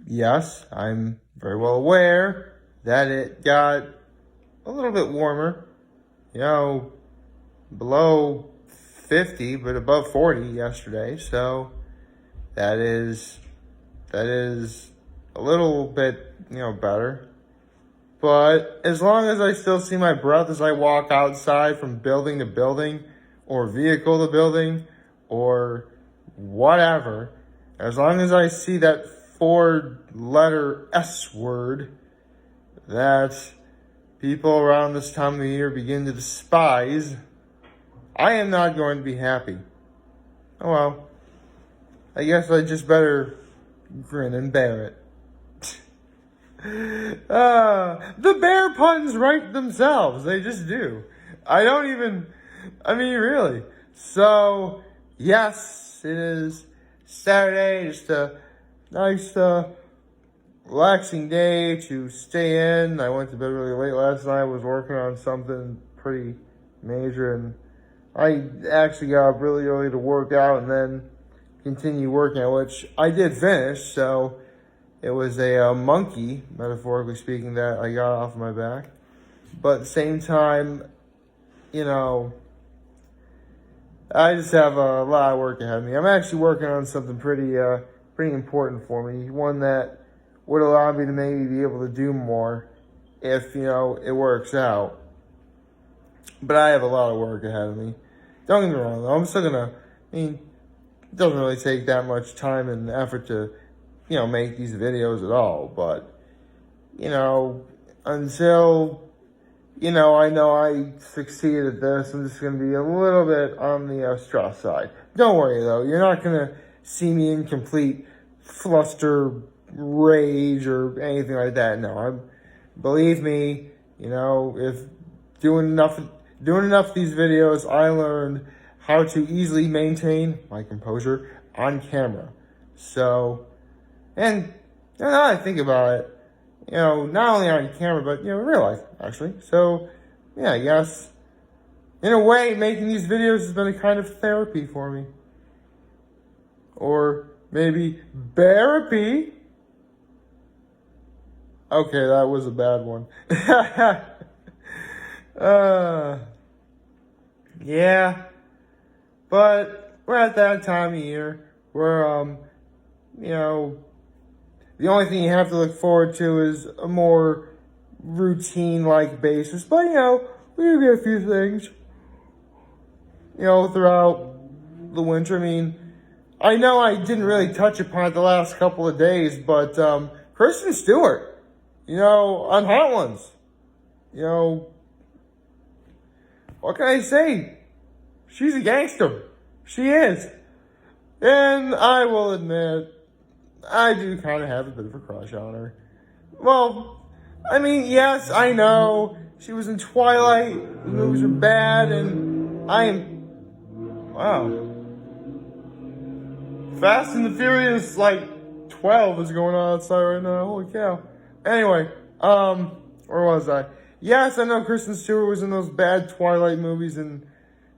yes, I'm very well aware that it got a little bit warmer, below 50, but above 40 yesterday. So that is a little bit, better. But as long as I still see my breath as I walk outside from building to building or vehicle to building or whatever, as long as I see that 4-letter S word that people around this time of the year begin to despise, I am not going to be happy. Oh well, I guess I just better grin and bear it. The bear puns write themselves. They just do. Really. So, yes, it is Saturday. Just a nice, relaxing day to stay in. I went to bed really late last night. I was working on something pretty major, and I actually got up really early to work out and then continue working out, which I did finish. So it was a monkey, metaphorically speaking, that I got off my back. But at the same time, I just have a lot of work ahead of me. I'm actually working on something pretty important for me. One that would allow me to maybe be able to do more if, it works out. But I have a lot of work ahead of me. Don't get me wrong, though. I'm still it doesn't really take that much time and effort to, make these videos at all. But, until, I know I succeed at this, I'm just going to be a little bit on the stress side. Don't worry, though. You're not going to see me in complete fluster, rage, or anything like that. No, believe me, if doing enough of these videos, I learned how to easily maintain my composure on camera. So, and now that I think about it, not only on camera, but, in real life, actually. So, yeah, yes, in a way, making these videos has been a kind of therapy for me. Or maybe therapy. Okay, that was a bad one. Yeah, but we're at that time of year where, the only thing you have to look forward to is a more routine-like basis. But, we do get a few things, throughout the winter. I know I didn't really touch upon it the last couple of days, but Kristen Stewart, on Hot Ones, what can I say? She's a gangster. She is. And I will admit, I do kind of have a bit of a crush on her. Well, yes, I know she was in Twilight. The movies are bad, and wow. Fast and the Furious, 12 is going on outside right now. Holy cow. Anyway, where was I? Yes, I know Kristen Stewart was in those bad Twilight movies and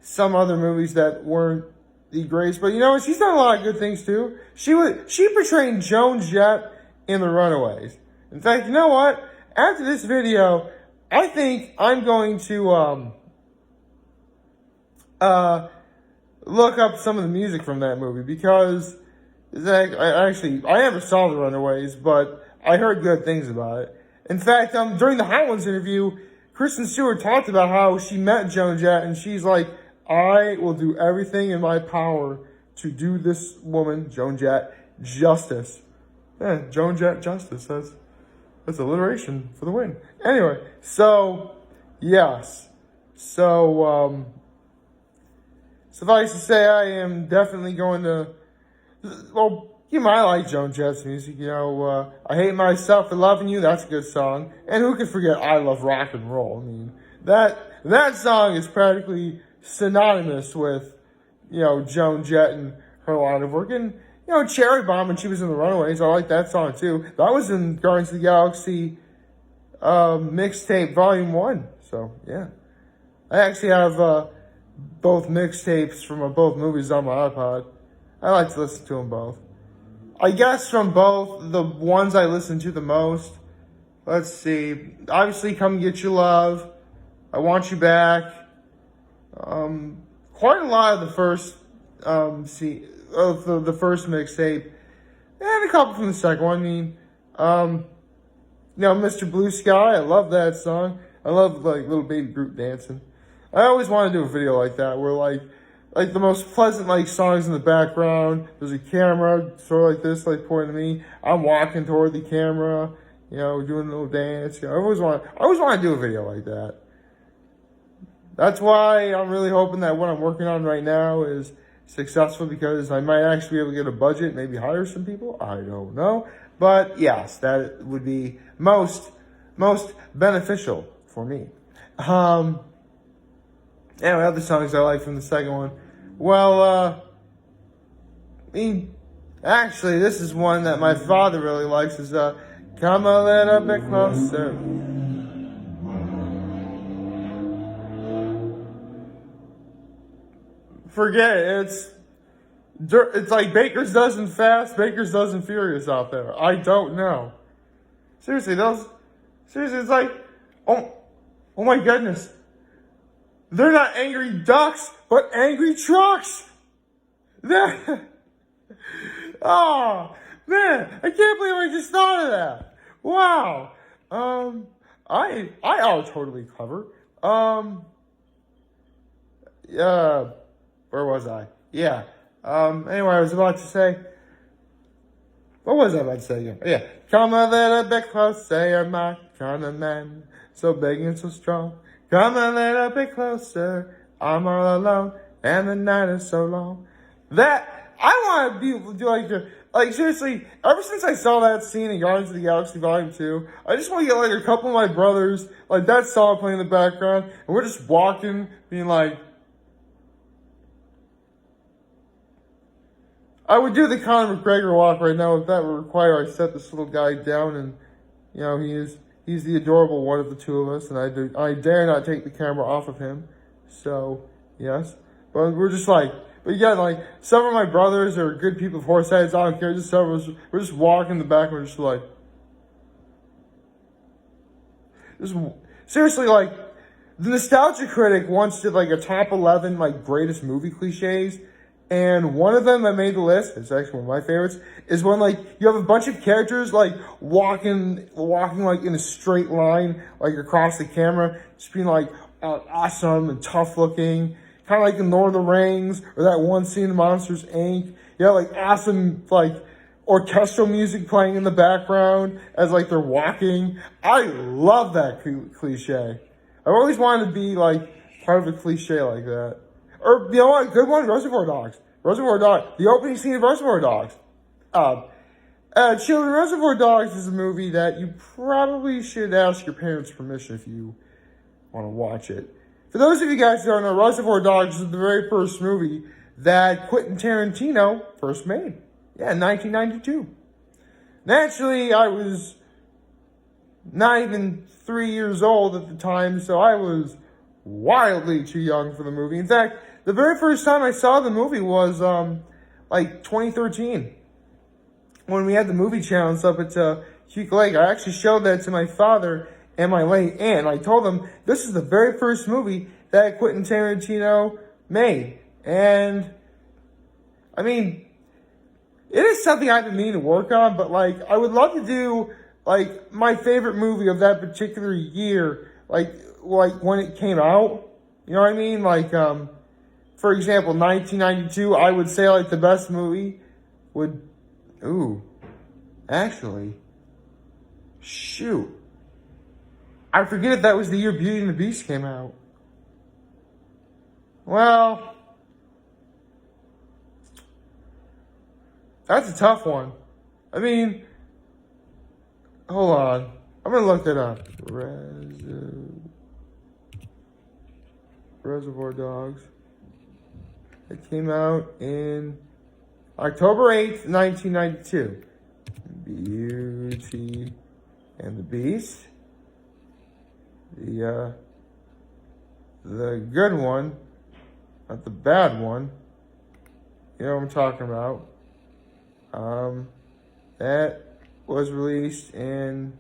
some other movies that weren't the greatest. But she's done a lot of good things too. She portrayed Joan Jett in The Runaways. In fact, you know what? After this video, I think I'm going to look up some of the music from that movie because I never saw The Runaways, but I heard good things about it. In fact, during the Hot Ones interview, Kristen Stewart talked about how she met Joan Jett, and she's like, I will do everything in my power to do this woman, Joan Jett, justice. Yeah, Joan Jett justice. That's alliteration for the win. Anyway, so, yes. So, suffice to say, I am definitely going to, you might like Joan Jett's music. I Hate Myself for Loving You. That's a good song. And who could forget I Love Rock and Roll? That song is practically synonymous with, Joan Jett and her line of work. And, Cherry Bomb when she was in The Runaways. I like that song too. That was in Guardians of the Galaxy mixtape volume 1. So, yeah. I actually have both mixtapes from both movies on my iPod. I like to listen to them both. I guess from both the ones I listen to the most. Let's see. Obviously, Come Get Your Love. I Want You Back. Quite a lot of the first the first mixtape, and a couple from the second one. I mean, Mr. Blue Sky. I love that song. I love like little baby Groot dancing. I always want to do a video like that where like the most pleasant like songs in the background. There's a camera sort of like this, like pointing at me. I'm walking toward the camera, doing a little dance. I always want to do a video like that. That's why I'm really hoping that what I'm working on right now is successful, because I might actually be able to get a budget, maybe hire some people. I don't know. But yes, that would be most beneficial for me. Anyway, other songs I like from the second one. Well, actually, this is one that my father really likes, is Come a Little Bit Closer. Forget it. It's like Baker's Dozen Fast, Baker's Dozen Furious out there. I don't know. Seriously, it's like, oh my goodness. They're not angry ducks, but angry trucks. Oh, man, I can't believe I just thought of that. Wow. I are totally clever. Where was I? Yeah. Anyway, I was about to say, what was I about to say again? Yeah. Come a little bit closer, you're my kind of man. So big and so strong. Come a little bit closer, I'm all alone, and the night is so long. That, I want to be able to do seriously, ever since I saw that scene in Guardians of the Galaxy Volume 2, I just want to get like a couple of my brothers, like that song playing in the background, and we're just walking, being like, I would do the Conor McGregor walk right now if that were required. I set this little guy down, and he's the adorable one of the two of us, and I dare not take the camera off of him. So yes, but we're just like, but again, like some of my brothers are good people with horse heads. I don't care. Just some of us, we're just walking in the back, and we're just like, seriously, like the Nostalgia Critic once did like a top 11 like greatest movie cliches. And one of them that made the list, it's actually one of my favorites, is when like you have a bunch of characters like walking like in a straight line, like across the camera, just being like awesome and tough looking, kind of like in Lord of the Rings or that one scene in Monsters Inc. You have like awesome like orchestral music playing in the background as like they're walking. I love that cliche. I've always wanted to be like part of a cliche like that. Or, you know what, good one, Reservoir Dogs. The opening scene of Reservoir Dogs. Children, Reservoir Dogs is a movie that you probably should ask your parents' permission if you want to watch it. For those of you guys who don't know, Reservoir Dogs is the very first movie that Quentin Tarantino first made. Yeah, in 1992. Naturally, I was not even 3 years old at the time, so I was wildly too young for the movie. In fact, the very first time I saw the movie was, 2013. When we had the movie challenge up at, Huke Lake. I actually showed that to my father and my late aunt. I told them, this is the very first movie that Quentin Tarantino made. And, I mean, it is something I've been meaning to work on, but, like, I would love to do, like, my favorite movie of that particular year, like when it came out. You know what I mean? Like, for example, 1992, I would say, like, the best movie would... Shoot. I forget if that was the year Beauty and the Beast came out. Well, that's a tough one. I mean, hold on. I'm going to look it up. Reservoir Dogs. It came out in October 8th, 1992. Beauty and the Beast. The good one, not the bad one. You know what I'm talking about. That was released in...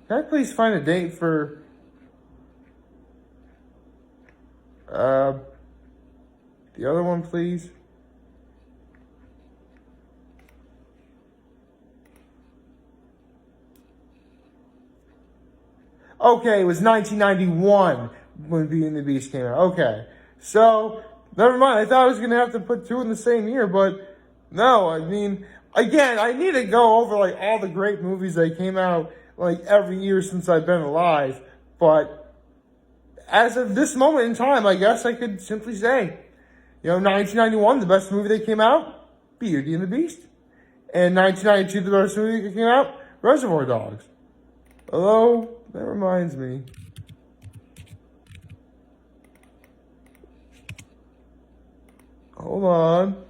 Can I please find a date for... the other one, please? Okay, it was 1991 when Beauty and the Beast came out. Okay. So, never mind. I thought I was going to have to put two in the same year, but no. I mean, again, I need to go over, like, all the great movies that came out, like, every year since I've been alive. But as of this moment in time, I guess I could simply say, 1991, the best movie that came out, Beauty and the Beast. And 1992, the best movie that came out, Reservoir Dogs. Although, that reminds me. Hold on.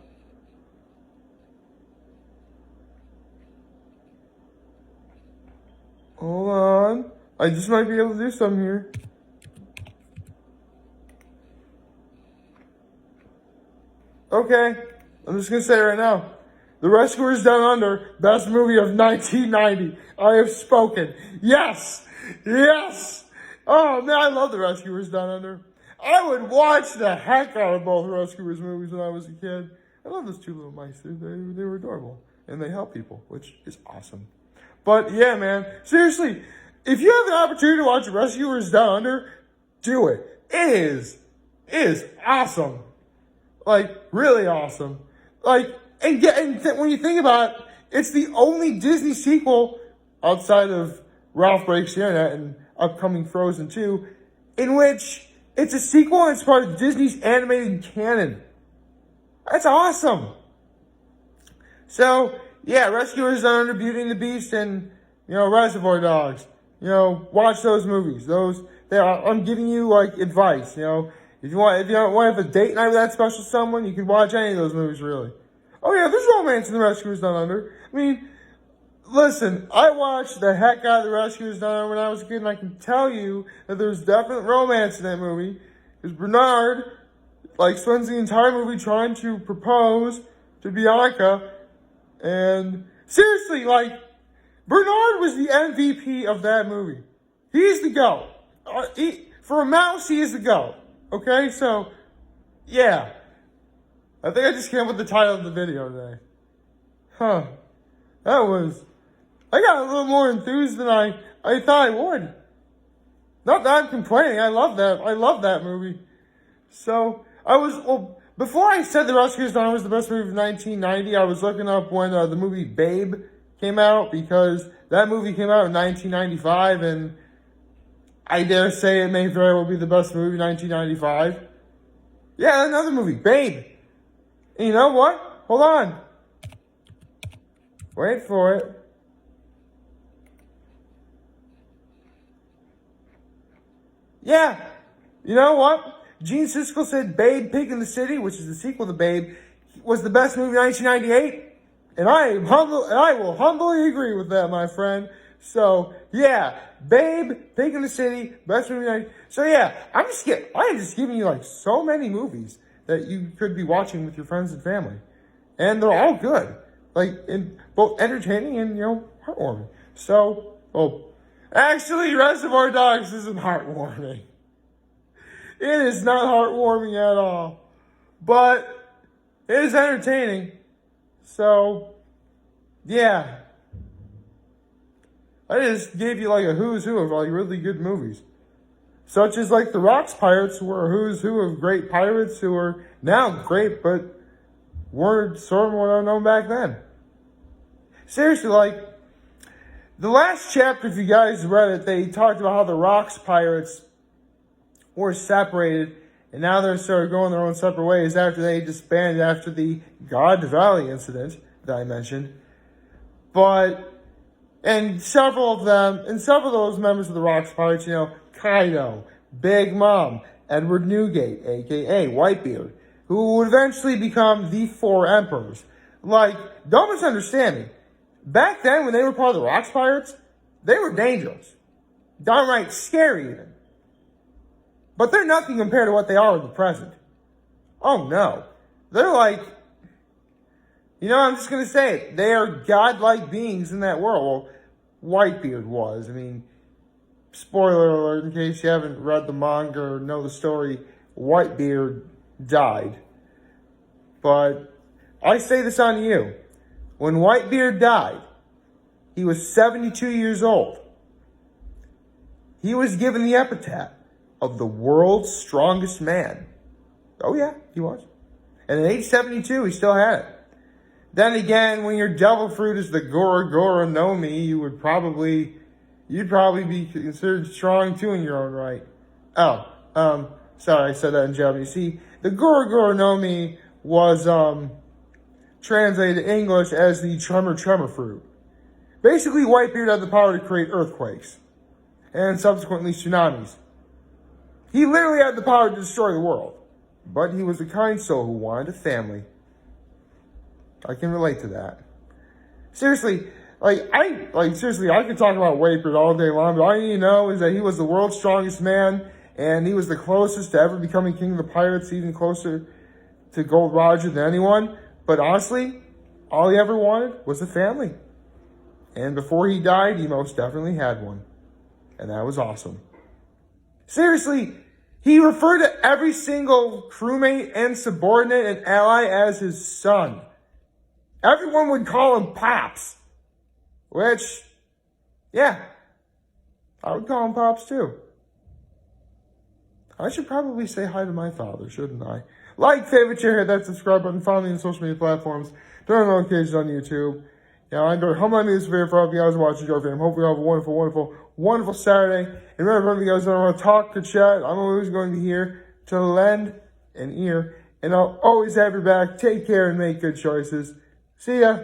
Hold on. I just might be able to do something here. Okay. I'm just going to say right now. The Rescuers Down Under, best movie of 1990. I have spoken. Yes! Yes! Oh, man, I love The Rescuers Down Under. I would watch the heck out of both Rescuers movies when I was a kid. I love those two little mice. They were adorable. And they help people, which is awesome. But, yeah, man. Seriously, if you have the opportunity to watch Rescuers Down Under, do it. It is awesome. Like, really awesome. Like, and when you think about it, it's the only Disney sequel outside of Ralph Breaks the Internet and upcoming Frozen 2, in which it's a sequel and it's part of Disney's animated canon. That's awesome. So, yeah, Rescuers Down Under, Beauty and the Beast, and, Reservoir Dogs. Watch those movies. I'm giving you, like, advice, If you don't want to have a date night with that special someone, you can watch any of those movies, really. Oh, yeah, there's romance in The Rescuers Down Under. I mean, listen, I watched the heck out of The Rescuers Down Under when I was a kid, and I can tell you that there's definite romance in that movie. Because Bernard, spends the entire movie trying to propose to Bianca. And seriously, Bernard was the MVP of that movie. He's the GOAT. For a mouse, he is the GOAT. Okay, so, yeah. I think I just came up with the title of the video today. I got a little more enthused than I thought I would. Not that I'm complaining, I love that movie. So, before I said The Rescuers Down Under was the best movie of 1990, I was looking up when the movie Babe came out, because that movie came out in 1995, and I dare say it may very well be the best movie of 1995. Yeah, another movie, Babe. And you know what? Hold on. Wait for it. Yeah. You know what? Gene Siskel said Babe, Pig in the City, which is the sequel to Babe, was the best movie of 1998. And I will humbly agree with that, my friend. So, yeah, Babe, Pig in the City, best movie of 1998. So, yeah, I am just giving you, so many movies that you could be watching with your friends and family. And they're all good. In both entertaining and, heartwarming. So, actually, Reservoir Dogs isn't heartwarming. It is not heartwarming at all. But it is entertaining. So, yeah. I just gave you a who's who of really good movies. Such as The Rocks Pirates, who are a who's who of great pirates who are now great, but weren't sort of more unknown back then. Seriously, the last chapter, if you guys read it, they talked about how the Rocks Pirates were separated, and now they're sort of going their own separate ways after they disbanded after the God Valley incident that I mentioned. And several of those members of the Rocks Pirates, Kaido, Big Mom, Edward Newgate, a.k.a. Whitebeard, who would eventually become the Four Emperors. Don't misunderstand me. Back then, when they were part of the Rocks Pirates, they were dangerous. Downright scary, even. But they're nothing compared to what they are in the present. Oh, no. They're You know, I'm just going to say it. They are godlike beings in that world. Well, Whitebeard was. I mean, spoiler alert, in case you haven't read the manga or know the story, Whitebeard died. But I say this on you. When Whitebeard died, he was 72 years old. He was given the epithet of the world's strongest man. Oh yeah, he was. And at age 72, he still had it. Then again, when your devil fruit is the Gora Gora no Mi, you'd probably be considered strong too in your own right. Sorry, I said that in Japanese. See, the Gora Gora no Mi was translated to English as the Tremor fruit. Basically, Whitebeard had the power to create earthquakes and subsequently tsunamis. He literally had the power to destroy the world, but he was a kind soul who wanted a family. I can relate to that. Seriously, I could talk about Whitebeard all day long, but all you need to know is that he was the world's strongest man, and he was the closest to ever becoming king of the pirates, even closer to Gold Roger than anyone. But honestly, all he ever wanted was a family. And before he died, he most definitely had one. And that was awesome. Seriously, he referred to every single crewmate and subordinate and ally as his son. Everyone would call him Pops. Which, yeah, I would call him Pops too. I should probably say hi to my father, shouldn't I? Like, favorite, share, hit that subscribe button, follow me on social media platforms, turn on notifications on YouTube. You know, I enjoyed humbling this video for all of you guys watching Joe Fam. Hopefully you have a wonderful, wonderful, wonderful Saturday. And remember, if you guys don't want to talk or chat, I'm always going to be here to lend an ear. And I'll always have your back. Take care and make good choices. See ya.